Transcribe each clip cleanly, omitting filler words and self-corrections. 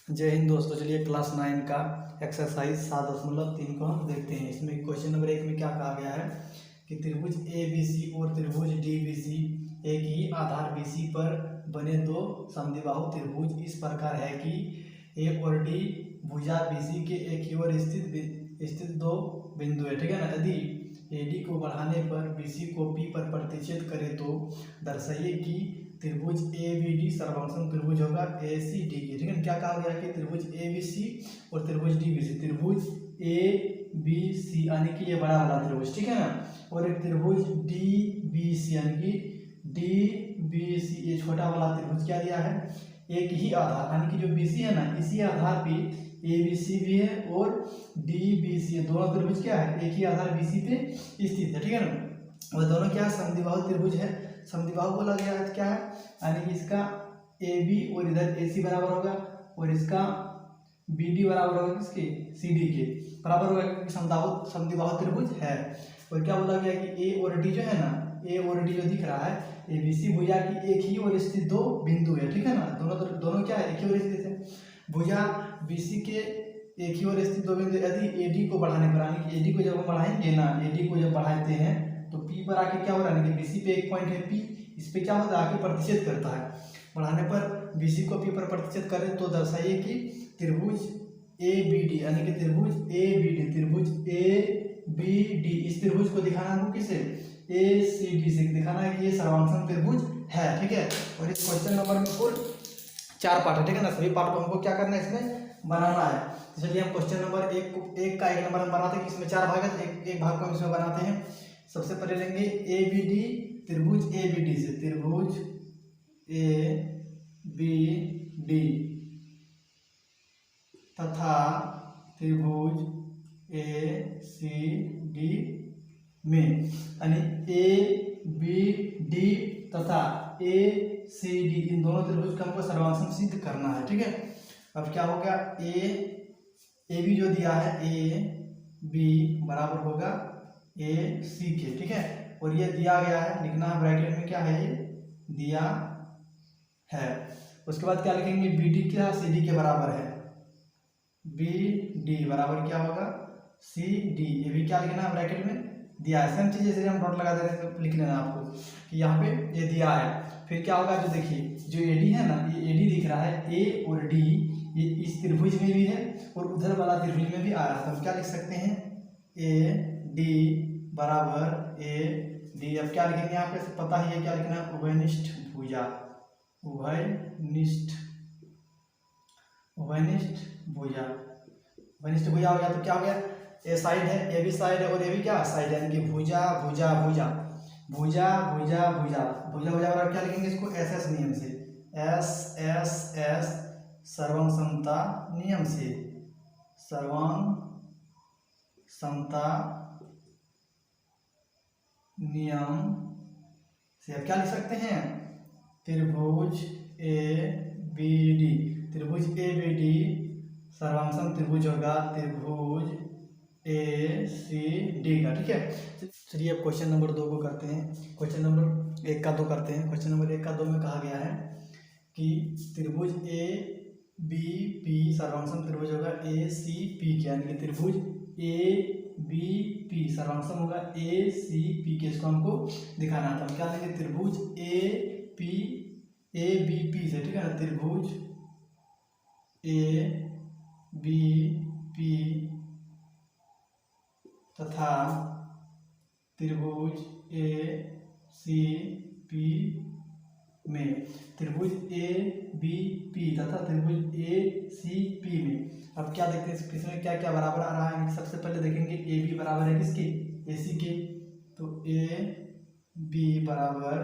जय हिंद दोस्तों। चलिए क्लास 9 का एक्सरसाइज 7.3 को हम देखते हैं। इसमें क्वेश्चन नंबर 1 में क्या कहा गया है कि त्रिभुज ए बी सी और त्रिभुज डी बी सी एक ही आधार बी सी पर बने दो समद्विबाहु त्रिभुज इस प्रकार है कि ए और डी भुजा बी सी के एक ही ओर स्थित दो बिंदु है। ठीक है ना। यदि ए डी को बढ़ाने पर बी सी को पी पर प्रतिच्छेद करे तो दर्शाइए कि त्रिभुज ए बी डी सर्वसम त्रिभुज होगा ए सी डी की। ठीक है। क्या कहा गया कि त्रिभुज ए बी सी और त्रिभुज डी बी सी, त्रिभुज ए बी सी यानी कि ये बड़ा वाला त्रिभुज, ठीक है ना, और एक त्रिभुज डी बी सी यानी कि डी बी सी ये छोटा वाला त्रिभुज क्या दिया है, एक ही आधार यानी कि जो बी सी है ना इसी आधार पे ए बी सी भी है और डी बी सी, दोनों त्रिभुज क्या है एक ही आधार बी सी पे स्थित है। ठीक है ना। और दोनों क्या समद्विबाहु त्रिभुज है। समद्विबाहु बोला गया है क्या है, यानी कि इसका ए बी और इधर ए सी बराबर होगा और इसका बी डी बराबर होगा किसके, सी डी के बराबर होगा, क्योंकि समद्विबाहु त्रिभुज है। और क्या बोला गया कि ए और डी जो है ना, ए और डी जो दिख रहा है ए बी सी भुजा की एक ही ओर स्थित दो बिंदु है। ठीक है ना। दोनों क्या है एक ही ओर स्थित है। भुजा बी सी के एक ही ओर स्थित दो बिंदु, यदि ए डी को बढ़ाने पर यानी कि ए डी को जब हम बढ़ाएंगे ना, ए डी को जब बढ़ाते हैं तो पी पर आके क्या हो रहा है कि बीसी पे एक पॉइंट है पी, इस पे क्या होता है आके प्रतिच्छेद करता है। बढ़ाने पर बीसी को पी पर प्रतिच्छेद करें तो दर्शाइए कि त्रिभुज ए बी डी यानी कि त्रिभुज ए बी डी, त्रिभुज ए बी डी इस त्रिभुज को दिखाना हमको किसे, ए सी डी से दिखाना है कि ये सर्वांगसम त्रिभुज है। ठीक है। और इस क्वेश्चन नंबर में कुल 4 पार्ट है। ठीक है ना। सभी पार्ट को हमको क्या करना है इसमें बनाना है। तो चलिए हम क्वेश्चन नंबर एक का एक नंबर हम बनाते हैं कि इसमें 4 भाग है, एक भाग को हम इसमें बनाते हैं। सबसे पहले लेंगे ए बी डी, त्रिभुज ए बी डी से, त्रिभुज ए बी डी तथा त्रिभुज ए सी डी में, यानी ए बी डी तथा ए सी डी इन दोनों त्रिभुज का हमको सर्वांगसम सिद्ध करना है। ठीक है। अब क्या हो गया, ए बी जो दिया है ए बी बराबर होगा ए सी के। ठीक है। और ये दिया गया है, लिखना है ब्रैकेट में क्या है ये दिया है। उसके बाद क्या लिखेंगे बी डी क्या सी डी के बराबर है, बी डी बराबर क्या होगा सी डी, ये भी क्या लिखना है ब्रैकेट में दिया है। सेम चीज जैसे हम डॉट लगा दे रहे हैं तो लिख लेना आपको कि यहाँ पे ये दिया है। फिर क्या होगा, जो देखिए जो ए डी है ना, ये ए डी दिख रहा है, ए और डी ये इस त्रिभुज में भी है और उधर वाला त्रिभुज में भी आ रहा है। तो हम क्या लिख सकते हैं ए डी बराबर ए डी। अब क्या लिखेंगे यहाँ पे पता ही है क्या लिखना है, उभयनिष्ठ भुजा, उभयनिष्ठ भुजा, उभयनिष्ठ भुजा हो गया। तो क्या हो गया, ए साइड है ए भी साइड है और ये भी क्या साइड है, यानी कि भुजा भुजा भुजा भुजा भुजा भुजा भुजा भुजा और क्या लिखेंगे इसको एस एस नियम से, एस एस एस सर्वांग समता नियम से, सर्वांग समता नियम से। अब क्या लिख सकते हैं, त्रिभुज ए बी डी, त्रिभुज ए बी डी सर्वांगसम त्रिभुज होगा त्रिभुज ए सी डी का। ठीक है। चलिए अब क्वेश्चन नंबर 2 को करते हैं। क्वेश्चन नंबर 1 का 2 करते हैं। क्वेश्चन नंबर 1 का 2 में कहा गया है कि त्रिभुज ए बी पी सर्वांगसम त्रिभुज होगा ए सी पी के, यानी कि त्रिभुज ए बी पी सर्वांगसम होगा ए सी पी के। इसको हमको दिखाना था। हम क्या लेंगे त्रिभुज ए बी पी से। ठीक है ना। त्रिभुज ए बी पी तथा त्रिभुज ए सी पी में, त्रिभुज ए बी पी तथा त्रिभुज ए सी पी में। अब क्या देखते हैं इसमें क्या क्या बराबर आ रहा है। सबसे पहले देखेंगे ए बी बराबर है किसके, ए सी के, तो ए बी बराबर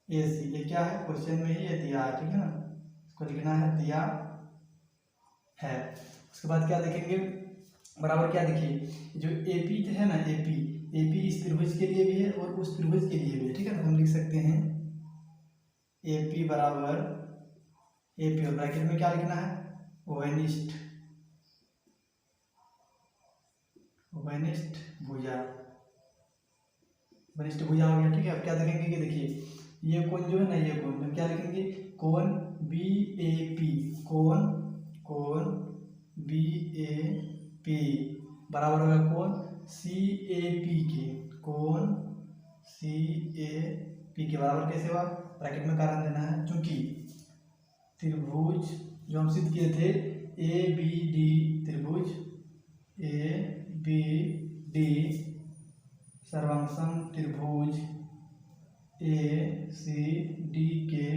ए सी, ये क्या है क्वेश्चन में ही ये दिया है। ठीक है ना। इसको लिखना है दिया है। उसके बाद क्या देखेंगे बराबर, क्या देखिए जो ए पी है ना, ए पी इस त्रिभुज के लिए भी है और उस त्रिभुज के लिए भी है। ठीक है। तो हम लिख सकते हैं ए पी बराबर ए पी और ब्रैकेट में क्या लिखना है उभयनिष्ठ भुजा, उभयनिष्ठ भुजा हो गया। ठीक है। अब क्या देखेंगे कि देखिए ये कोण जो है ना, ये कोण क्या लिखेंगे कोण बी ए पी, कोण कोण बी ए पी बराबर होगा कोण सी ए पी के, कोण सी ए पी के बराबर कैसे हुआ, ब्रैकेट में कारण देना है, क्योंकि त्रिभुज जो हम सिद्ध किए थे ए बी डी, त्रिभुज ए बी डी सर्वांगसम त्रिभुज ए सी डी के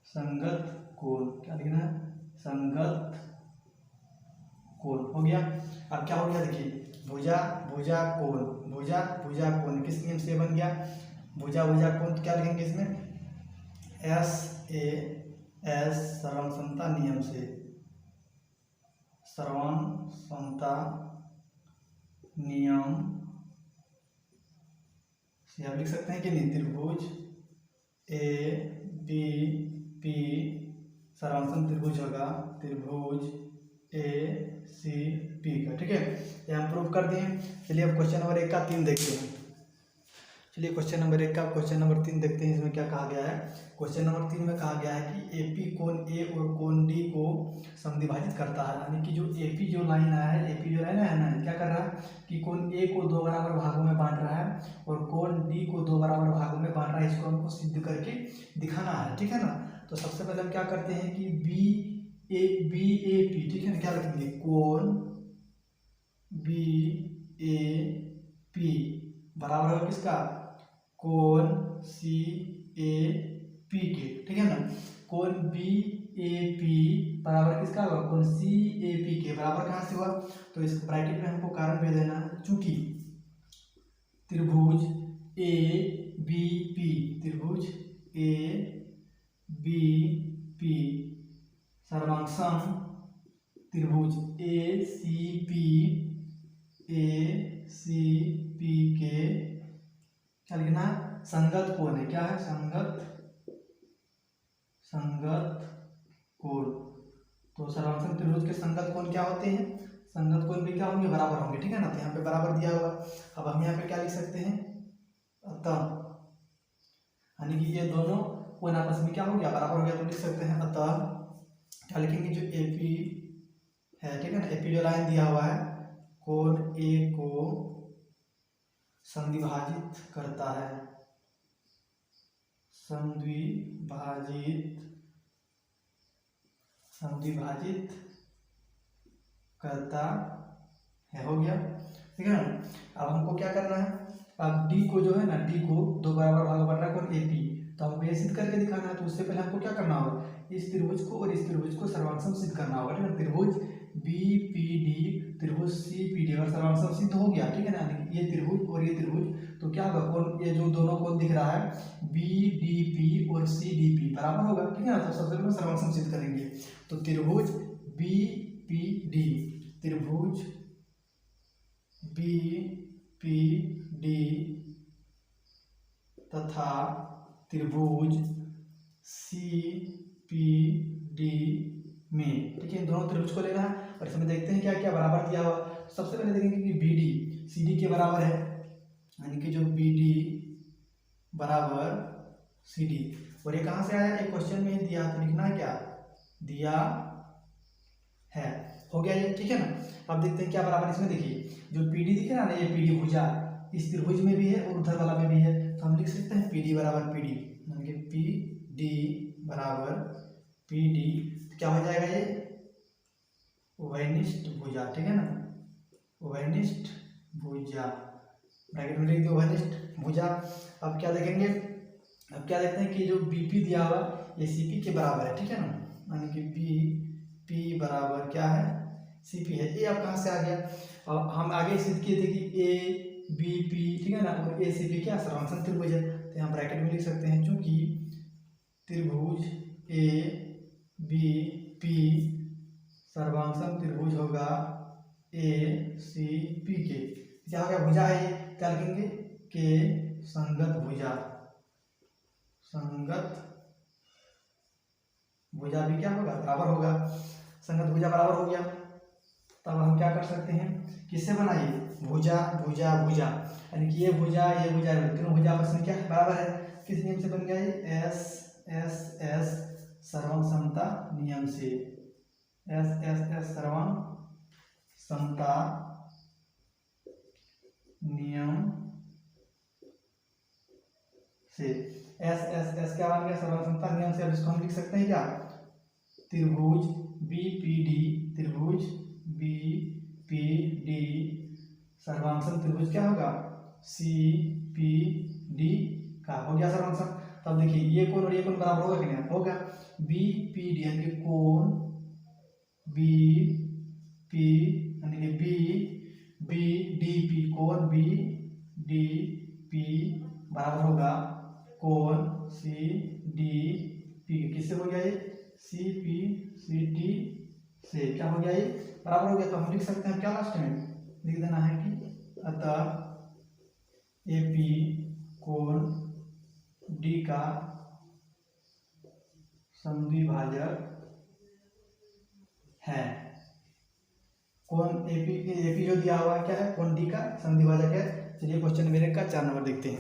संगत कोण, क्या लिखना है, संगत कोण हो गया। अब क्या हो गया देखिए, भुजा भुजा कोण, भुजा भुजा कोण किस नियम से बन गया, भुजा भुजा कोण, तो क्या लिखेंगे इसमें एस ए एस सर्वांगसमता नियम से, सर्वांगसमता नियम से आप लिख सकते हैं कि नहीं, त्रिभुज ए बी पी सर्वांगसम त्रिभुज होगा, त्रिभुज ए सी पी का, ठीक है, ये हम प्रूव कर दिए। चलिए अब क्वेश्चन नंबर 1 का 3 देखते हैं। चलिए क्वेश्चन नंबर 1 का क्वेश्चन नंबर 3 देखते हैं, इसमें क्या कहा गया है। क्वेश्चन नंबर 3 में कहा गया है कि एपी कोण ए और कोण डी को समद्विभाजित करता है, यानी कि जो एपी जो लाइन आया है, एपी जो लाइन है ना, क्या कर रहा है कि कोण ए को 2 बराबर भागों में बांट रहा है और कोण डी को 2 बराबर भागों में बांट रहा है, इसको हमको सिद्ध करके दिखाना है, ठीक है ना। तो सबसे पहले हम क्या करते हैं कि बी ए पी, ठीक है ना, क्या लिखेंगे कोण बी ए पी बराबर होगा किसका, कोण सी ए पी के, ठीक है ना। कोण बी ए पी बराबर किसका होगा, कोण सी ए पी के बराबर कहाँ से हुआ, तो इस ब्रैकेट में हमको कारण भी देना है, चूंकि त्रिभुज ए बी पी, त्रिभुज ए बी पी सर्वांगसम त्रिभुज ए सी पी के क्या लिखना है, संगत कोण है, क्या है, संगत कोण। तो सर्वांगसम त्रिभुज के संगत कोण क्या होते हैं, संगत कोण भी क्या होंगे, बराबर होंगे, ठीक है ना। तो यहाँ पे बराबर दिया हुआ, अब हम यहाँ पे क्या लिख सकते हैं, अतः, यानी कि ये दोनों कोण आपस में क्या हो गया, बराबर हो गया, तो लिख सकते हैं अतः क्या लिखेंगे, जो एपी है, ठीक है ना, एपी जो लाइन दिया हुआ है कोण ए को समद्विभाजित करता है, समद्विभाजित करता है, हो गया, ठीक है ना। अब हमको क्या करना है, अब डी को जो है ना, डी को 2 बराबर भाग बन रहा है कोण एपी, तो हमको ये सिद्ध करके दिखाना है। तो उससे पहले हमको क्या करना होगा, इस त्रिभुज को और इस त्रिभुज को सर्वांगसम सिद्ध करना होगा, ठीक है। त्रिभुज बी पी डी त्रिभुज सी पी डी और सर्वांगसम सिद्ध हो गया, ठीक है ना, ये त्रिभुज और ये त्रिभुज, तो क्या होगा, कोण ये जो दोनों कोण दिख रहा है बी डी पी और सी डी पी बराबर होगा, ठीक है ना। तो सबसे पहले सर्वांगसम सिद्ध करेंगे, तो त्रिभुज बी पी डी, त्रिभुज बी पी डी तथा त्रिभुज सी पी डी में, ठीक है, दोनों त्रिभुज को लेना है और इसमें देखते हैं क्या क्या बराबर दिया हुआ। सबसे पहले देखेंगे कि बी डी सी डी के बराबर है, यानी कि जो बी डी बराबर सी डी, और ये कहाँ से आया, एक क्वेश्चन में ही दिया, तो लिखना है क्या, दिया है, हो गया ये, ठीक है ना। अब देखते हैं क्या बराबर, इसमें देखिए जो पी डी दिख रहा है ना, ये पी डी भुजा इस त्रिभुज में भी है और उधर वाला में भी है, तो हम लिख सकते हैं पी डी बराबर पी डी, यानी कि पी डी बराबर पी डी, क्या हो जाएगा, ये उभयनिष्ठ भुजा, ठीक है ना, उभयनिष्ठ भुजा, ब्रैकेट में लिख दो उभयनिष्ठ भुजा। अब क्या देखेंगे, अब क्या देखते हैं कि जो बीपी दिया हुआ ये सीपी के बराबर है, ठीक है ना, यानी कि बी पी बराबर क्या है, सीपी है। ये अब कहाँ से आ गया, अब हम आगे सिद्ध किए थे कि ए बी पी, ठीक है ना, और ए सी पी क्या सर्वांगसम त्रिभुज है, तो यहाँ ब्रैकेट में लिख सकते हैं, चूंकि त्रिभुज ए बी पी सर्वांगसम त्रिभुज होगा ए सी पी के, क्या हो गया, भुजा है, क्या लिखेंगे, के संगत भुजा, संगत भुजा भी क्या होगा, बराबर होगा, संगत भुजा बराबर हो गया। तब हम क्या कर सकते हैं, किससे बनाइए, भुजा भुजा भुजा, यानी कि ये भुजा तीनों भुजा आपस में क्या बराबर है, किस नियम से बन गया, ये एस एस एस सर्वांगसमता नियम से, एस एस एस सर्वम समता नियम से। एस एस एस क्या बन गया? सर्वम समता नियम से। अब इसको हम लिख सकते हैं क्या? त्रिभुज बीपीडी, त्रिभुज बीपीडी सर्वांशम त्रिभुज क्या होगा? सीपीडी का हो गया सर्वांशम। तब देखिए ये कोण और ये कोण बराबर होगा कि नहीं? होगा। बीपीडी यानी कि कोण बीपी यानी कि बीडीपी, कोण बीडीपी बराबर होगा कोण सीडीपी। किससे हो गया ये? सीपीसीटी से। क्या हो गया ये? बराबर हो गया। तो हम लिख सकते हैं क्या? लास्ट में लिख देना है कि अतः एपी कोण डी का समद्विभाजक है। कोण एपी जो दिया हुआ है क्या है? कोण डी का समद्विभाजक है। चलिए क्वेश्चन नंबर 1 का 4 नंबर देखते हैं।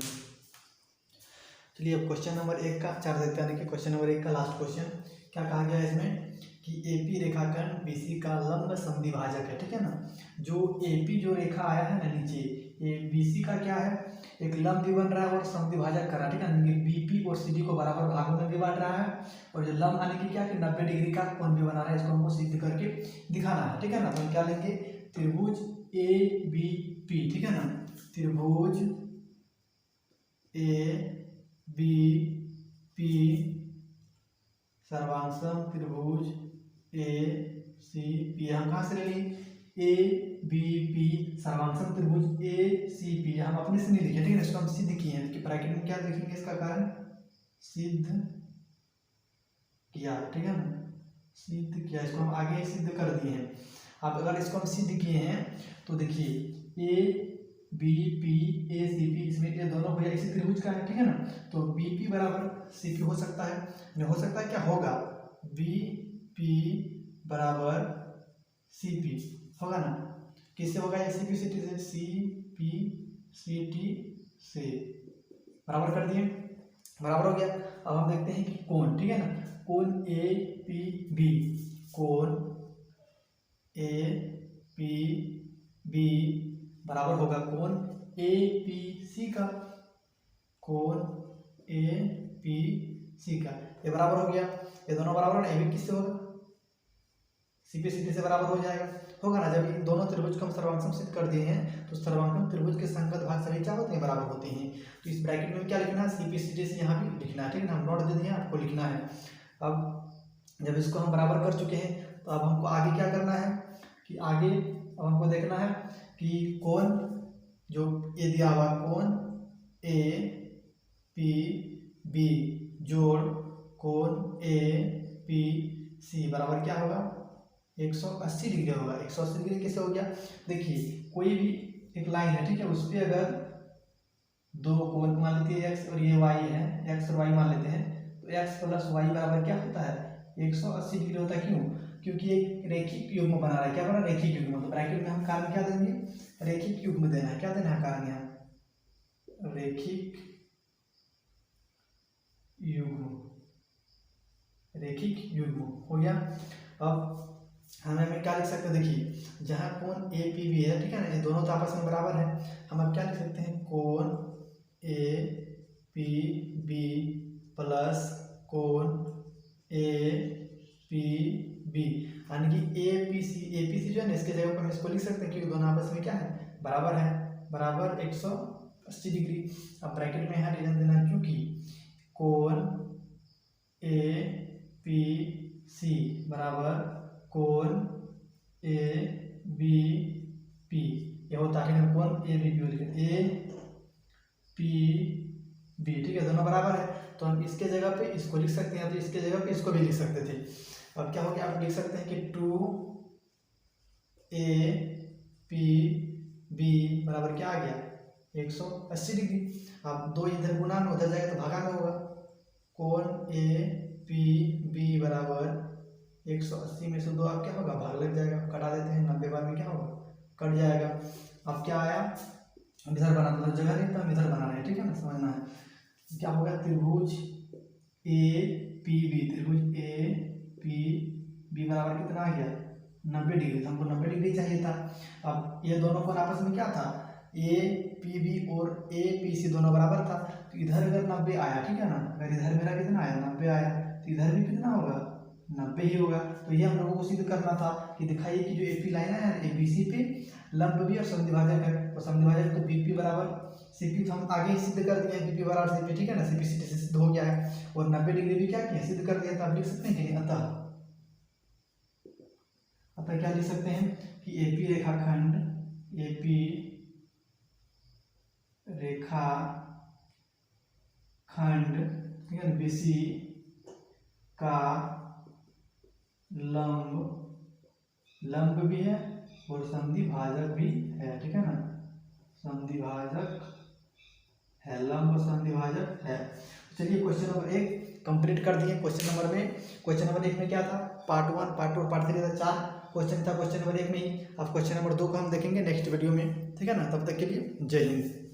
चलिए अब क्वेश्चन नंबर 1 का 4 देखते हैं कि क्वेश्चन नंबर 1 का लास्ट क्वेश्चन क्या कहा गया है इसमें कि एपी रेखाखंड बीसी का लंब समद्विभाजक है। ठीक है ना? जो एपी जो रेखा आया है ना नीचे, ये बीसी का क्या है? एक लंब भी बन रहा है और समद्विभाजक कर रहा है। ठीक है ना? बीपी और सीडी को बराबर भागों में भी बांट रहा है और जो लंब आने की क्या कि 90 डिग्री का कोण भी बना रहा है। इसको हमको सिद्ध करके दिखाना है। ठीक है ना? तो हम क्या लेंगे? त्रिभुज ए बी पी। ठीक है ना? त्रिभुज ए बी पी सर्वांशम त्रिभुज ए सी पी। हम कहाँ से ले ली? ए बी पी सर्वांशम त्रिभुज ए सी पी। हम अपने से नहीं लिखे। ठीक है? इसको हम सिद्ध किए हैं कि ब्रैकेट में क्या लिखेंगे? इसका कारण सिद्ध किया। ठीक है ना? सिद्ध किया। इसको हम आगे सिद्ध कर दिए हैं। अब अगर इसको हम सिद्ध किए हैं तो देखिए A B P A C P, इसमें ये दोनों भैया इसी त्रिभुज का है। ठीक है ना? तो बी पी बराबर सी पी हो सकता है। नहीं हो सकता है क्या? होगा बी पी बराबर सी पी होगा ना? किससे होगा? सी पी सी टी से। सी पी सी टी से बराबर कर दिए, बराबर हो गया। अब हम देखते हैं कि कोण। ठीक है ना? कोण ए पी बी, कोण ए पी बी बराबर होगा कोण ए पी सी का, कोण ए पी सी का। ये बराबर हो गया। ये दोनों बराबर है। ए बी किससे होगा? सी पी सी डी से बराबर हो जाएगा। होगा ना? जब इन दोनों त्रिभुज को हम सर्वांशम सिद्ध कर दिए हैं तो सर्वांशम त्रिभुज के संगत भाग सभी क्या होते हैं? बराबर होते हैं। तो इस ब्रैकेट में क्या लिखना है? सी पी सी डी से यहाँ भी लिखना है। ठीक है ना? हम नोट दे दिए, आपको लिखना है। अब जब इसको हम बराबर कर चुके हैं तो अब हमको आगे क्या करना है कि आगे अब हमको देखना है कि कोण जो ए दिया हुआ कोण ए पी बी जोड़ कोण ए पी सी बराबर क्या होगा? 180 डिग्री होगा। 180 डिग्री कैसे हो गया? देखिए कोई भी एक लाइन है। ठीक है? उस पर अगर दो कोण मान लेते हैं एक्स और ये वाई है, एक्स और वाई मान लेते हैं, तो एक्स प्लस वाई बराबर क्या होता है? 180 डिग्री होता है। क्यों? क्योंकि एक रेखिक युग्म बना रहा है। क्या बना? रेखिक युग्म। तो ब्रैकेट में हम कारण क्या देंगे? रेखिक युग्म देना है। क्या देना है कारण? यहाँ रेखिक युग्म, रेखिक युग्म हो गया। अब हमें क्या लिख सकते हैं? देखिए जहाँ कोण ए पी बी है, ठीक है ना, ये दोनों तो आपस में बराबर है। हम अब क्या लिख सकते हैं? कोण ए पी बी प्लस कोण ए पी बी, यानी कि ए पी सी जो है ना, इसके जगह पर हम इसको लिख सकते हैं क्योंकि दोनों आपस में क्या है? बराबर है, बराबर 180 डिग्री। अब ब्रैकेट में यहाँ रीजन देना है क्योंकि कोण ए पी सी बराबर कोण ए बी पी, ये होता है कोण A B P, A P B. ठीक है? दोनों बराबर है तो हम इसके जगह पे इसको लिख सकते हैं, तो इसके जगह पे इसको भी लिख सकते थे। अब क्या हो गया? आप लिख सकते हैं कि 2 ए पी बी बराबर क्या आ गया? 180 डिग्री। अब दो इधर गुना में उधर जाएगा तो भागा में होगा। कोण ए पी बी बराबर 180 में से 2 अब क्या होगा? भाग लग जाएगा। कटा देते हैं, 90 बार में क्या होगा? कट जाएगा। अब क्या आया? इधर बना दो, जगह नहीं तो हम इधर बनाना है। ठीक है ना? समझना है क्या होगा? त्रिभुज ए पी बी, त्रिभुज ए पी बी बराबर बराबर कितना आ गया 90 डिग्री। तो हमको 90 डिग्री चाहिए था। अब ये दोनों कोण आपस में क्या था, ए पी बी और ए पी सी दोनों बराबर था। तो इधर अगर 90 आया, ठीक है ना, अगर इधर मेरा कितना आया 90 आया, तो इधर भी कितना होगा 90 ही होगा। तो ये हम लोगों को सिद्ध करना था कि दिखाइए कि जो एपी लाइन है ए बी सी पे लंब भी और समद्विभाजक है। तो समद्विभाजक तो बीपी बराबर सीपी, तो हम आगे ही सिद्ध कर दिए बीपी बराबर सीपी, ठीक है ना, सीपी से सिद्ध हो गया है। और 90 डिग्री भी क्या किया, सिद्ध कर दिया। तो आप लिख सकते हैं कि अतः क्या लिख सकते हैं कि एपी रेखाखंड, एपी रेखाखंड, ठीक है, बीसी का लंब भी है और समद्विभाजक भी है, ठीक है ना, समद्विभाजक है, लंब समद्विभाजक है। चलिए क्वेश्चन नंबर 1 कंप्लीट कर दिए। क्वेश्चन नंबर 1 में क्या था, पार्ट 1, पार्ट 2 और पार्ट 3 था, 4 क्वेश्चन था क्वेश्चन नंबर 1 में ही। अब क्वेश्चन नंबर 2 को हम देखेंगे नेक्स्ट वीडियो में, ठीक है ना। तब तक के लिए जय हिंद।